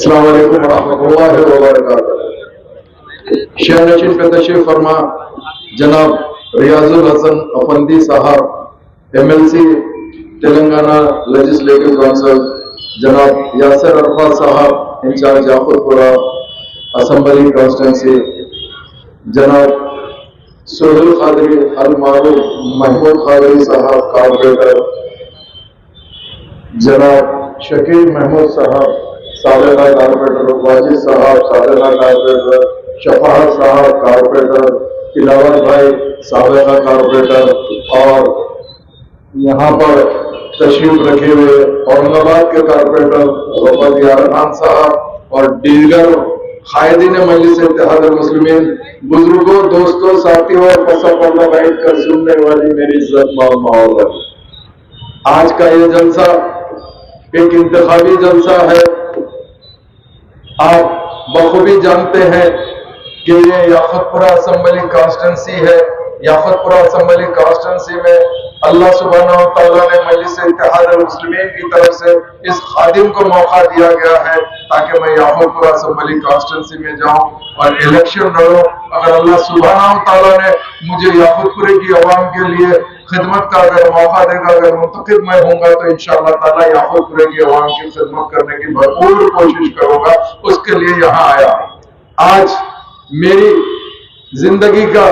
السلام علیکم ورحمۃ اللہ وبرکاتہ۔ شہ نشین پہ تشریف فرما جناب ریاض الحسن افندی صاحب MLC تلنگانہ لیجسلیٹو کونسل، جناب یاسر عرفات صاحب انچارج جعفر پورہ اسمبلی کانسٹیٹنسی، جناب سہیل قادری المعروف محمود قادری صاحب کارپوریٹر، جناب شکیل محمود صاحب سابقہ کارپوریٹر، واجد صاحب سابقہ کارپوریٹر، شفاعت صاحب کارپوریٹر، تلاوت بھائی سابقہ کارپوریٹر، اور یہاں پر تشریف رکھے ہوئے اورنگ آباد کے کارپوریٹر رفعت یار خان صاحب اور دیگر قائدین مجلس اتحاد المسلمین، بزرگوں، دوستوں، ساتھیوں اور پسا پردہ بیٹھ کر سننے والی میری عزت ماحول، آج کا یہ جلسہ ایک انتخابی جلسہ ہے۔ آپ بخوبی جانتے ہیں کہ یہ یاقوت پورہ اسمبلی کانسٹیٹنسی ہے۔ یاقوت پورہ اسمبلی کانسٹیٹنسی میں اللہ سبحانہ و تعالیٰ نے مجلس اتحاد المسلمین کی طرف سے اس خادم کو موقع دیا گیا ہے تاکہ میں یاقوت پورہ اسمبلی کانسٹیٹنسی میں جاؤں اور الیکشن لڑوں۔ اگر اللہ سبحانہ و تعالیٰ نے مجھے یاقوت پورے کی عوام کے لیے خدمت کا اگر موقع دے گا، اگر منتخب میں ہوں گا، تو انشاءاللہ تعالیٰ یاقوت پورے کی عوام کی خدمت کرنے کی بھرپور کوشش کروں گا۔ اس کے لیے یہاں آیا۔ آج میری زندگی کا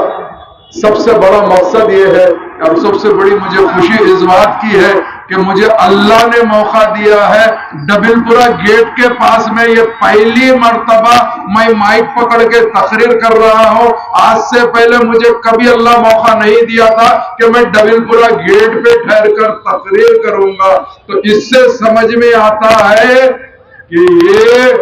سب سے بڑا مقصد یہ ہے اور سب سے بڑی مجھے خوشی اس بات کی ہے کہ مجھے اللہ نے موقع دیا ہے ڈبل پورہ گیٹ کے پاس میں، یہ پہلی مرتبہ میں مائک پکڑ کے تقریر کر رہا ہوں۔ آج سے پہلے مجھے کبھی اللہ موقع نہیں دیا تھا کہ میں ڈبل پورہ گیٹ پہ ٹھہر کر تقریر کروں گا۔ تو اس سے سمجھ میں آتا ہے کہ یہ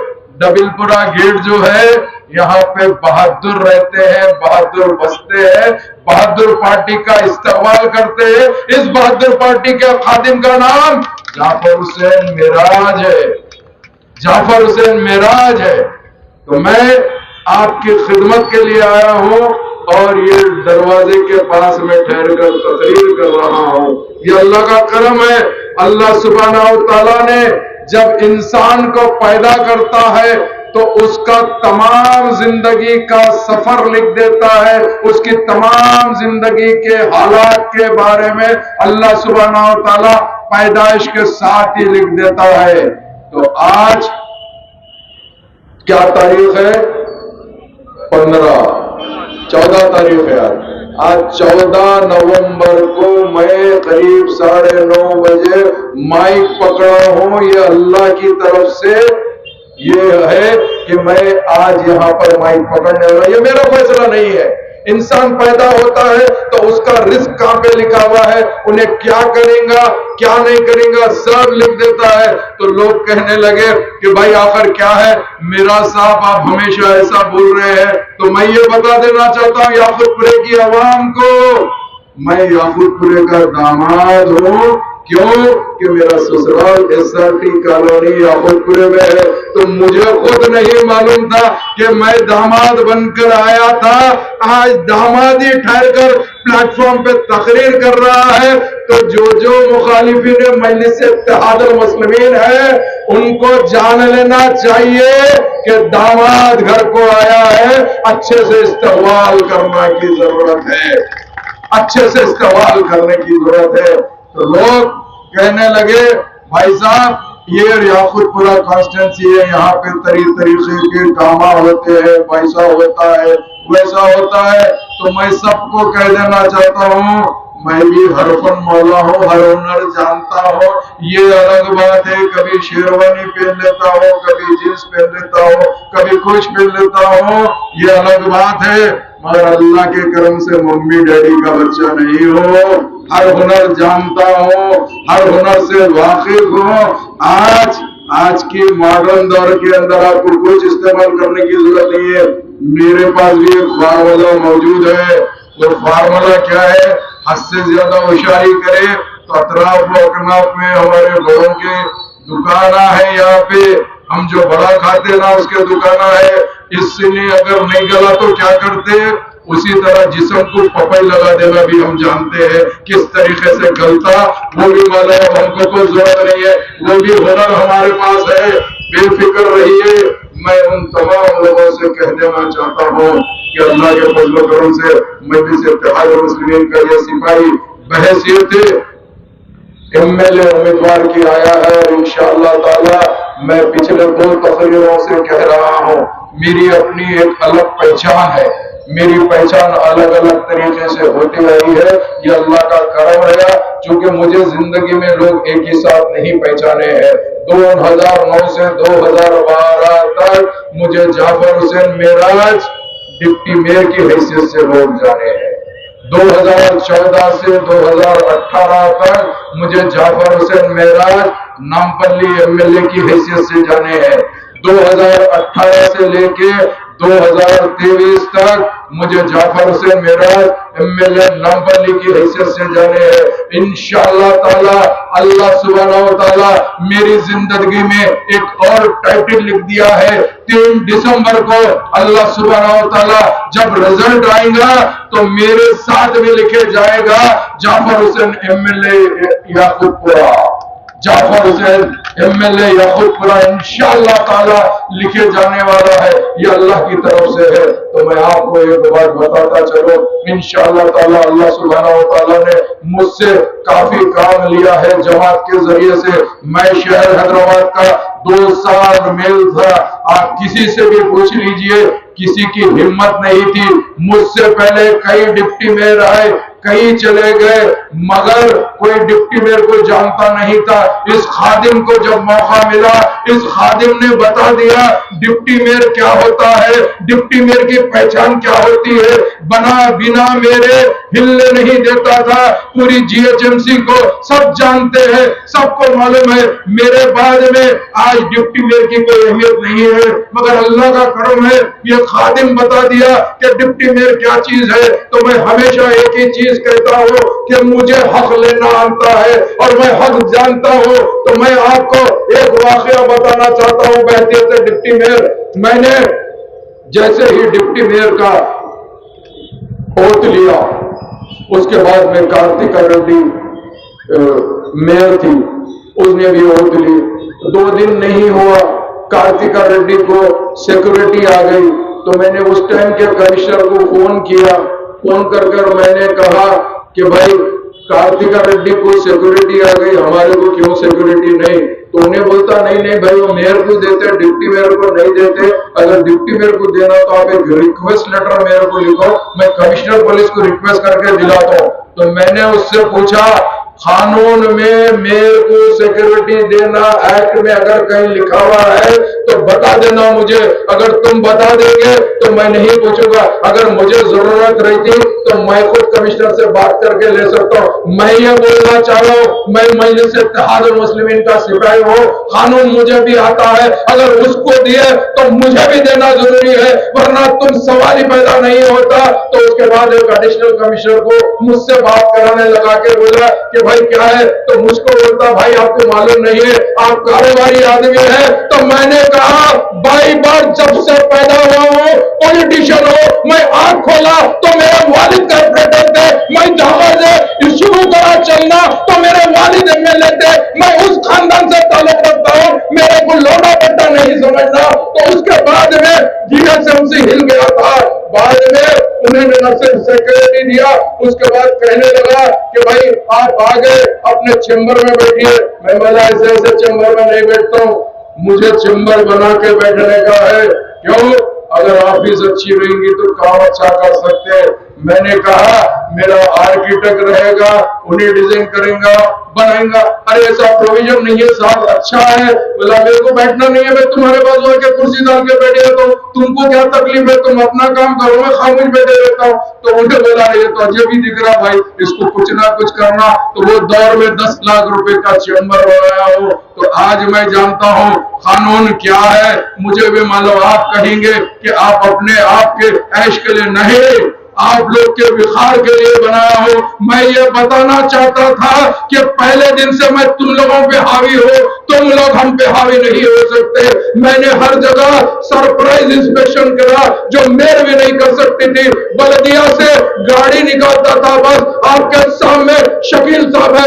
ڈبل پورہ گیٹ جو ہے، یہاں پہ بہادر رہتے ہیں، بہادر بستے ہیں، بہادر پارٹی کا استقبال کرتے ہیں۔ اس بہادر پارٹی کے خادم کا نام جعفر حسین معراج ہے، جعفر حسین معراج ہے۔ تو میں آپ کی خدمت کے لیے آیا ہوں اور یہ دروازے کے پاس میں ٹھہر کر تقریر کر رہا ہوں۔ یہ اللہ کا کرم ہے۔ اللہ سبحانہ و تعالیٰ نے جب انسان کو پیدا کرتا ہے تو اس کا تمام زندگی کا سفر لکھ دیتا ہے، اس کی تمام زندگی کے حالات کے بارے میں اللہ سبحانہ و تعالیٰ پیدائش کے ساتھ ہی لکھ دیتا ہے۔ تو آج کیا تاریخ ہے؟ 14 تاریخ ہے آج 14 نومبر کو میں قریب 9:30 بجے مائک پکڑا ہوں۔ یہ اللہ کی طرف سے یہ ہے کہ میں آج یہاں پر مائک پکڑنے والا، یہ میرا فیصلہ نہیں ہے۔ انسان پیدا ہوتا ہے تو اس کا رزق کہاں پہ لکھا ہوا ہے، انہیں کیا کریں گا کیا نہیں کریں گا سب لکھ دیتا ہے۔ تو لوگ کہنے لگے کہ بھائی آخر کیا ہے میرا صاحب، آپ ہمیشہ ایسا بول رہے ہیں۔ تو میں یہ بتا دینا چاہتا ہوں یاقوت پورے کی عوام کو، میں یاقوت پورے کا داماد ہوں۔ کیوں کہ میرا سسرال SRT کالونی یاقوت پورے میں ہے۔ تو مجھے خود نہیں معلوم تھا کہ میں داماد بن کر آیا تھا، آج داماد ہی ٹھہر کر پلیٹ فارم پہ تقریر کر رہا ہے۔ تو جو مخالفین مجلس اتحاد المسلمین ہے ان کو جان لینا چاہیے کہ داماد گھر کو آیا ہے، اچھے سے استقبال کرنے کی ضرورت ہے، اچھے سے استقبال کرنے کی ضرورت ہے۔ تو لوگ کہنے لگے بھائی صاحب یہ یاقوت پورہ کانسٹیٹنسی ہے، یہاں پہ طریقے کے ڈرامہ ہوتے ہیں، ویسا ہوتا ہے ویسا ہوتا ہے۔ تو میں سب کو کہہ دینا چاہتا ہوں میں بھی ہر فن مولا ہوں، ہر ہنر جانتا ہوں۔ یہ الگ بات ہے کبھی شیروانی پہن لیتا ہوں، کبھی جینس پہن لیتا ہوں، کبھی کچھ پہن لیتا ہوں، یہ الگ بات ہے، مگر اللہ کے کرم سے ممی ڈیڈی کا بچہ نہیں ہو، ہر ہنر جانتا ہوں، ہر ہنر سے واقف ہوں۔ آج کی ماڈرن دور کے اندر آپ کو کچھ استعمال کرنے کی ضرورت نہیں ہے۔ میرے پاس بھی ایک فارمولہ موجود ہے۔ وہ فارمولہ کیا ہے؟ حد سے زیادہ ہوشیاری کرے تو اطراف و اکناف میں ہمارے بڑوں کے دکانہ ہے، یہاں پہ ہم جو بڑا کھاتے نا اس کے دکانہ ہے۔ اس سے اگر نہیں گلا تو کیا کرتے؟ اسی طرح جسم کو پپائی لگا دینا بھی ہم جانتے ہیں کس طریقے سے گلتا، وہ بھی معلوم ہے، ہم کو کوئی ضرورت نہیں ہے، وہ بھی ہنر ہمارے پاس ہے۔ بے فکر رہیے. میں ان تمام لوگوں سے کہہ دینا چاہتا ہوں کہ اللہ کے فضل و کرم سے مجلس اتحاد المسلمین کا یہ سپاہی بحیثیت ایم ایل اے امیدوار کی آیا ہے، اور انشاءاللہ تعالی میں پچھلے 2 تقریروں سے کہہ رہا ہوں میری اپنی ایک الگ پہچان ہے. میری پہچان الگ الگ طریقے سے ہوتی رہی ہے. یہ اللہ کا کرم رہا چونکہ مجھے زندگی میں لوگ ایک ہی ساتھ نہیں پہچانے ہیں. 2009 سے 2012 تک مجھے جعفر حسین معراج ڈپٹی میئر کی حیثیت سے لوگ جانے ہیں. 2014 سے 2018 تک مجھے جعفر حسین معراج نامپلی ایم ایل اے کی حیثیت سے جانے ہیں. 2018 سے لے کے 2023 تک مجھے جعفر حسین معراج ایم ایل اے نامپلی کی حیثیت سے جانے ہیں. انشاءاللہ تعالی اللہ سبحانہ و تعالی میری زندگی میں ایک اور ٹائٹل لکھ دیا ہے. 3 دسمبر کو اللہ سبحانہ و تعالی جب رزلٹ آئے گا تو میرے ساتھ میں لکھے جائے گا جعفر حسین ایم ایل اے یعقوب پورہ. جعفر حسین ایم ایل اے یعقوب پورہ انشاءاللہ تعالی لکھے جانے والا ہے. یہ اللہ کی طرف سے ہے. تو میں آپ کو ایک بات بتاتا چلو انشاءاللہ تعالی اللہ سبحانہ و تعالی نے مجھ سے کافی کام لیا ہے جماعت کے ذریعے سے. میں شہر حیدرآباد کا 2 سال میل تھا. آپ کسی سے بھی پوچھ لیجئے کسی کی ہمت نہیں تھی. مجھ سے پہلے کئی ڈپٹی میئر آئے, کئی چلے گئے, مگر کوئی ڈپٹی میئر کو جانتا نہیں تھا. اس خادم کو جب موقع ملا, اس خادم نے بتا دیا ڈپٹی میئر کیا ہوتا ہے, ڈپٹی میئر کی پہچان کیا ہوتی ہے. بنا میرے ہلنے نہیں دیتا تھا. پوری جی ایچ ایم سی کو سب جانتے ہیں, سب کو معلوم ہے. میرے بعد میں آج ڈپٹی میئر کی کوئی اہمیت نہیں ہے, مگر اللہ کا کرم ہے یہ خادم بتا دیا کہ ڈپٹی میئر کیا چیز ہے. تو میں ہمیشہ ایک ہی چیز کہتا ہوں کہ مجھے حق لینا آتا ہے اور میں حق جانتا ہوں. تو میں آپ کو ایک واقعہ بتانا چاہتا ہوں بحیثیت سے ڈپٹی میئر. میں نے جیسے ہی ڈپٹی میئر کا اوت لیا, اس کے بعد میں کارتکا ریڈی میئر تھی, اس نے بھی اوت لی. 2 دن نہیں ہوا کارتکا ریڈی کو سیکورٹی آ گئی. تو میں نے اس ٹائم کے کمشنر کو فون کیا. فون کر میں نے کہا کہ بھائی کارتکا ریڈی کو سیکورٹی آ گئی, ہمارے کو کیوں سیکورٹی نہیں؟ تو انہیں بولتا نہیں بھائی وہ میئر کو دیتے, ڈپٹی میئر کو نہیں دیتے. اگر ڈپٹی میئر کو دینا تو آپ ایک ریکویسٹ لیٹر میئر کو لکھو, میں کمشنر پولیس کو ریکویسٹ کر کے دلاتا ہوں. تو میں نے اس سے پوچھا قانون میں میئر کو سیکورٹی دینا ایکٹ میں اگر کہیں لکھا ہوا ہے تو بتا دینا مجھے. اگر تم بتا دیں گے تو میں نہیں پوچھوں گا. اگر مجھے ضرورت رہتی تو میں خود کمشنر سے بات کر کے لے سکتا ہوں. میں یہ بولنا چاہ رہا ہوں میں مجلس اتحاد المسلمین کا سپاہی ہوں, قانون مجھے بھی آتا ہے. اگر اس کو دیے تو مجھے بھی دینا ضروری ہے, ورنہ تم سوال ہی پیدا نہیں ہوتا. تو اس کے بعد ایک ایڈیشنل کمشنر کو مجھ سے بات کرانے لگا کے بولا کہ بھائی کیا ہے, تو مجھ کو بولتا بھائی آپ کو معلوم نہیں ہے آپ کاروباری آدمی ہیں. تو میں نے کہا 22 بار جب سے پیدا ہوا ہوں پولیٹیشین ہو, میں آنکھ کھولا تو میرے والد کارپوریٹر تھے, میں جہاں سے شروع کرا چلنا تو میرے والد ایم ایل اے تھے. میں اس خاندان سے تعلق رکھتا ہوں, میرے کو لوٹا بٹا نہیں سمجھنا. تو اس کے بعد میں جی ایچ ایم سی ہل گیا تھا. بعد میں انہیں نہ صرف سیکورٹی دیا, اس کے بعد کہنے لگا کہ بھائی آپ آگے اپنے چیمبر میں بیٹھیے. میں بولا ایسے چیمبر میں نہیں بیٹھتا ہوں, مجھے چیمبر بنا کے بیٹھنے کا ہے. کیوں؟ اگر آفس اچھی رہیں گی تو کام اچھا کر سکتے. میں نے کہا میرا آرکیٹیکٹ رہے گا, انہیں ڈیزائن کریں گا بنائیں گا. ارے ایسا پروویژن نہیں ہے صاحب, اچھا ہے. بولا میرے کو بیٹھنا نہیں ہے, میں تمہارے پاس ہو کے کرسی ڈال کے بیٹھے رہتا ہوں, تم کو کیا تکلیف ہے, تم اپنا کام کرو, میں خاموش بیٹھے رہتا ہوں. تو انہیں بولا یہ تو عجیب ہی دکھ رہا بھائی, اس کو کچھ نہ کچھ کرنا. تو وہ دور میں 10 لاکھ روپے کا چیمبر بنایا ہو. تو آج میں جانتا ہوں قانون کیا ہے, مجھے بھی معلوم. آپ کہیں گے کہ آپ اپنے آپ کے عیش کے لیے نہیں, آپ لوگ کے وقار کے لیے بنایا ہو. میں یہ بتانا چاہتا تھا کہ پہلے دن سے میں تم لوگوں پہ حاوی ہوں, تم لوگ ہم پہ حاوی نہیں ہو سکتے. میں نے ہر جگہ سرپرائز انسپیکشن کرا جو میئر بھی نہیں کر سکتی تھی. بلدیہ سے گاڑی نکالتا تھا, بس آپ کے سامنے شکیل صاحب ہے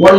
1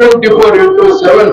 24/7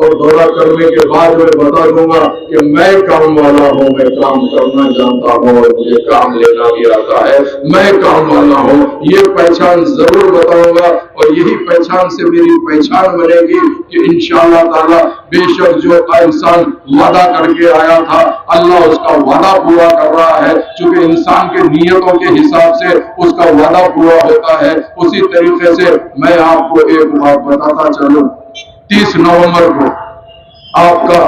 اور دورہ کرنے کے بعد میں بتا دوں گا کہ میں کام والا ہوں، میں کام کرنا جانتا ہوں اور مجھے کام لینا بھی آتا ہے، میں کام والا ہوں، یہ پہچان ضرور بتاؤں گا، اور یہی پہچان سے میری پہچان بنے گی کہ انشاءاللہ تعالی بے شک جو انسان وعدہ کر کے آیا تھا اللہ اس کا وعدہ پورا کر رہا ہے، چونکہ انسان کے نیتوں کے حساب سے اس کا وعدہ پورا ہوتا ہے۔ اسی طریقے سے میں آپ کو ایک بات بتاتا چلوں، 30 نومبر کو آپ کا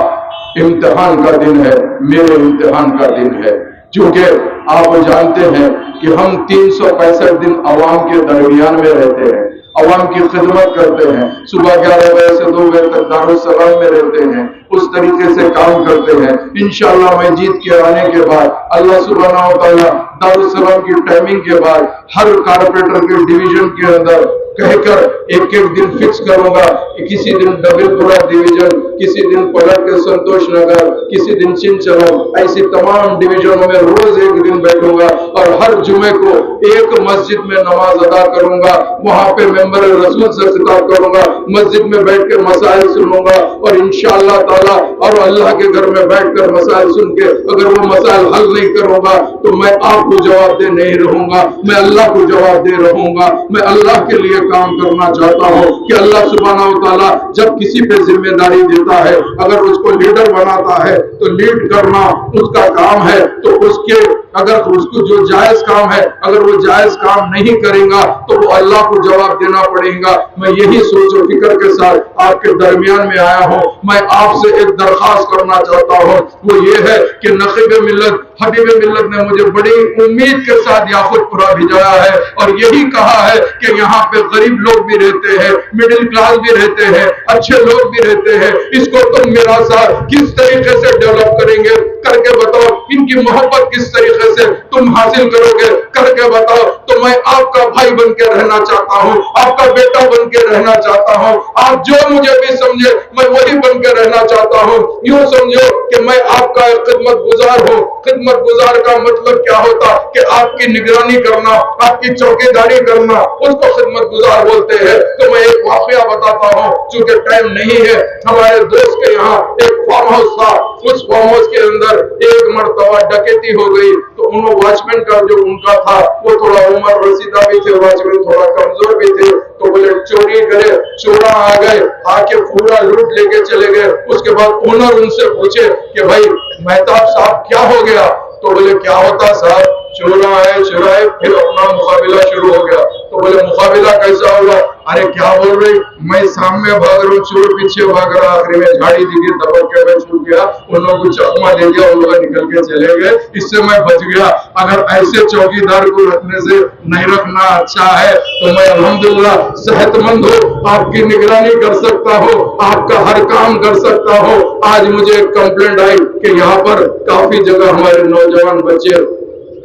امتحان کا دن ہے، میرے امتحان کا دن ہے، چونکہ آپ جانتے ہیں کہ ہم 365 دن عوام کے درمیان میں رہتے ہیں، عوام کی خدمت کرتے ہیں، صبح 11 بجے سے 2 بجے تک دارالسلام میں رہتے ہیں، اس طریقے سے کام کرتے ہیں۔ انشاءاللہ میں جیت کے آنے کے بعد اللہ سبحانہ و تعالیٰ دارالسلام کی ٹائمنگ کے بعد ہر کارپوریٹر کے ڈویژن کے اندر کہہ کر ایک دن فکس کروں گا کہ کسی دن ڈبل پورا ڈویژن، کسی دن پلٹ کے سنتوش نگر، کسی دن چنچلم، ایسی تمام ڈویژنوں میں روز ایک دن بیٹھوں گا اور ہر جمعے کو ایک مسجد میں نماز ادا کروں گا، وہاں پہ ممبر رسول سے خطاب کروں گا، مسجد میں بیٹھ کے مسائل سنوں گا، اور انشاءاللہ تعالی اور اللہ کے گھر میں بیٹھ کر مسائل سن کے اگر وہ مسائل حل نہیں کروں گا تو میں آپ کو جواب دے نہیں رہوں گا، میں اللہ کو جواب دے رہوں گا۔ میں اللہ کے لیے کام کرنا چاہتا ہوں کہ اللہ سبحانہ و تعالیٰ جب کسی پہ ذمہ داری دیتا ہے، اگر اس کو لیڈر بناتا ہے تو لیڈ کرنا اس کا کام ہے، تو اس کے اگر اس کو جو جائز کام ہے اگر وہ جائز کام نہیں کرے گا تو وہ اللہ کو جواب دینا پڑے گا۔ میں یہی سوچ و فکر کے ساتھ آپ کے درمیان میں آیا ہوں۔ میں آپ سے ایک درخواست کرنا چاہتا ہوں، وہ یہ ہے کہ نقیب ملت حبیب ملت نے مجھے بڑی امید کے ساتھ یاقوت پورا بھیجایا ہے اور یہی کہا ہے کہ یہاں پہ غریب لوگ بھی رہتے ہیں، مڈل کلاس بھی رہتے ہیں، اچھے لوگ بھی رہتے ہیں، اس کو تم میرا ساتھ کس طریقے سے ڈیولپ کریں گے کر کے بتاؤ، ان کی محبت کس طریقے سے تم حاصل کرو گے کر کے بتاؤ، تو میں آپ کا بھائی بن کے رہنا چاہتا ہوں، آپ کا بیٹا بن کے رہنا چاہتا ہوں، آپ جو مجھے بھی سمجھے میں وہی بن کے رہنا چاہتا ہوں۔ یوں سمجھو کہ میں آپ کا ایک خدمت گزار ہوں۔ خدمت گزار کا مطلب کیا ہوتا کہ آپ کی نگرانی کرنا، آپ کی چوکیداری کرنا، اس کو خدمت گزار بولتے ہیں۔ تو میں ایک واقعہ بتاتا ہوں، چونکہ ٹائم نہیں ہے، ہمارے دوست کے یہاں ایک فارم ہاؤس تھا، اس فارم ہاؤس کے اندر ایک مرتبہ ڈکیتی ہو گئی، تو انہوں واچمین کا جو ان کا تھا وہ تھوڑا عمر رسیدہ بھی تھے، واچمین تھوڑا کمزور بھی تھے، تو بولے چوری کرے، چورا آ گئے، آ کے پورا لوٹ لے کے چلے گئے۔ اس کے بعد اونر ان سے پوچھے کہ بھائی مہتاب صاحب کیا ہو گیا؟ تو بولے کیا ہوتا صاحب، چورا ہے چرائے، پھر اپنا مقابلہ شروع ہو گیا۔ تو بولے مقابلہ کیسا ہوگا؟ ارے کیا بول رہی، میں سامنے بھاگ رہا ہوں، چور پیچھے بھاگ رہا، آخری میں جھاڑی دی گئی، دبک کے میں چھوٹ گیا، ان لوگوں کو چکما دے دیا، ان لوگ نکل کے چلے گئے، اس سے میں بچ گیا۔ اگر ایسے چوکیدار کو رکھنے سے نہیں رکھنا اچھا ہے تو میں الحمدللہ صحت مند ہوں، آپ کی نگرانی کر سکتا ہوں، آپ کا ہر کام کر سکتا ہوں۔ آج مجھے ایک کمپلینٹ آئی کہ یہاں پر کافی جگہ ہمارے نوجوان بچے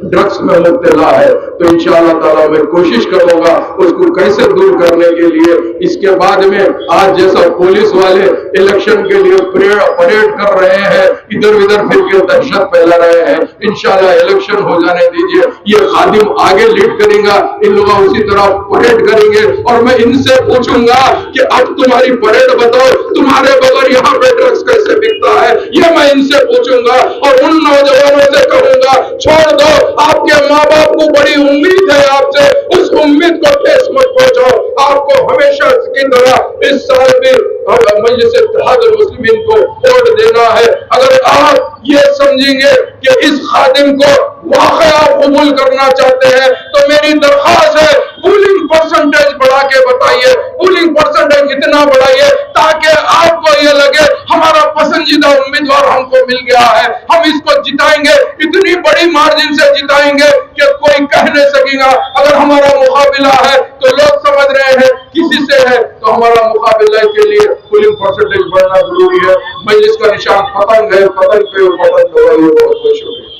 ڈرگس میں مبتلا ہے، تو انشاءاللہ تعالیٰ میں کوشش کروں گا اس کو کیسے دور کرنے کے لیے۔ اس کے بعد میں آج جیسا پولیس والے الیکشن کے لیے پریڈ کر رہے ہیں، ادھر ادھر پھر کے دہشت پھیلا رہے ہیں، انشاءاللہ الیکشن ہو جانے دیجئے، یہ خادم آگے لیڈ کریں گا، ان لوگ اسی طرح پریڈ کریں گے، اور میں ان سے پوچھوں گا کہ اب تمہاری پریڈ بتاؤ، تمہارے بغیر یہاں پہ ڈرگس کیسے بکتا ہے، یہ میں ان سے پوچھوں گا، اور ان نوجوانوں سے کہوں گا چھوڑ دو، آپ کے ماں باپ کو بڑی امید ہے آپ سے، اس امید کو ٹھیس مت پہنچاؤ۔ آپ کو ہمیشہ کی طرح اس سال بھی مجلس اتحاد المسلمین کو ووٹ دینا ہے۔ اگر آپ یہ سمجھیں گے کہ اس خادم کو واقعی آپ قبول کرنا چاہتے ہیں تو میری درخواست ہے پولنگ پرسنٹیج بڑھا کے بتائیے، پولنگ پرسنٹیج اتنا بڑھائیے تاکہ آپ کو یہ لگے ہمارا پسندیدہ امیدوار ہم کو مل گیا ہے، ہم اس کو جتائیں گے، اتنی بڑی مارجن سے جتائیں گے کہ کوئی کہہ نہیں سکے گا۔ اگر ہمارا مقابلہ ہے تو لوگ سمجھ رہے ہیں کسی سے ہے، تو ہمارا مقابلہ کے لیے پولنگ پرسنٹیج بڑھنا ضروری ہے۔ مجلس کا نشان پتنگ ہے، پتنگ پہ پتنگ، بہت بہت شکریہ۔